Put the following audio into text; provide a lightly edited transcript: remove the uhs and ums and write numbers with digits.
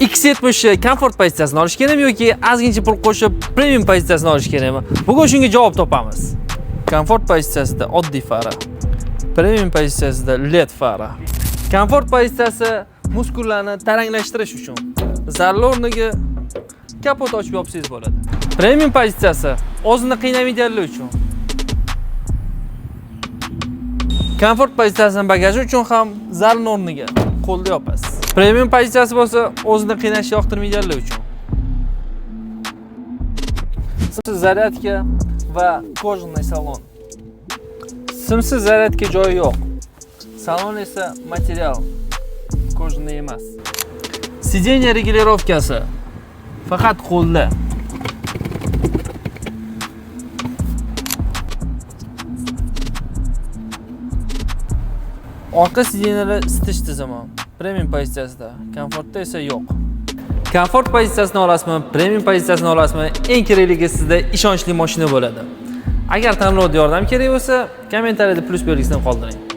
X70 komfort pozitsiyasini olish kerakmi yoki ozgincha pul qo'shib premium pozitsiyasini olish kerakmi? Bugun shunga javob topamiz. Komfort pozitsiyasida oddiy fara, premium pozitsiyasida LED fara. Komfort pozitsiyasi muskullarni taranglashtirish uchun, zarli o'rniga kapot ochib yopsangiz bo'ladi. Premium pozitsiyasi o'zini qiynamaydiganlar uchun. Komfort pozitsiyasini bagaji uchun ham zarli o'rniga qo'lda yopasiz. Premium pozitsiyasi bo'lsa o'zini qiynashni yoqtirmaydiganlar uchun. Simsiz zaryadka va kojniy salon. Simsiz zaryadka joyi yo'q. Salon esa material kojniy emas. Sideniya regulirovkasi faqat qo'lda. Orqa sideniyalar isitish tizimi premium pozitsiyasida, komfortda esa yo'q. Komfort pozitsiyasini olasizmi, premium pozitsiyasini olasizmi? Eng kerakligi sizda ishonchli mashina bo'ladi. Agar tanlovda yordam kerak bo'lsa, kommentariyada plus belgisini qoldiring.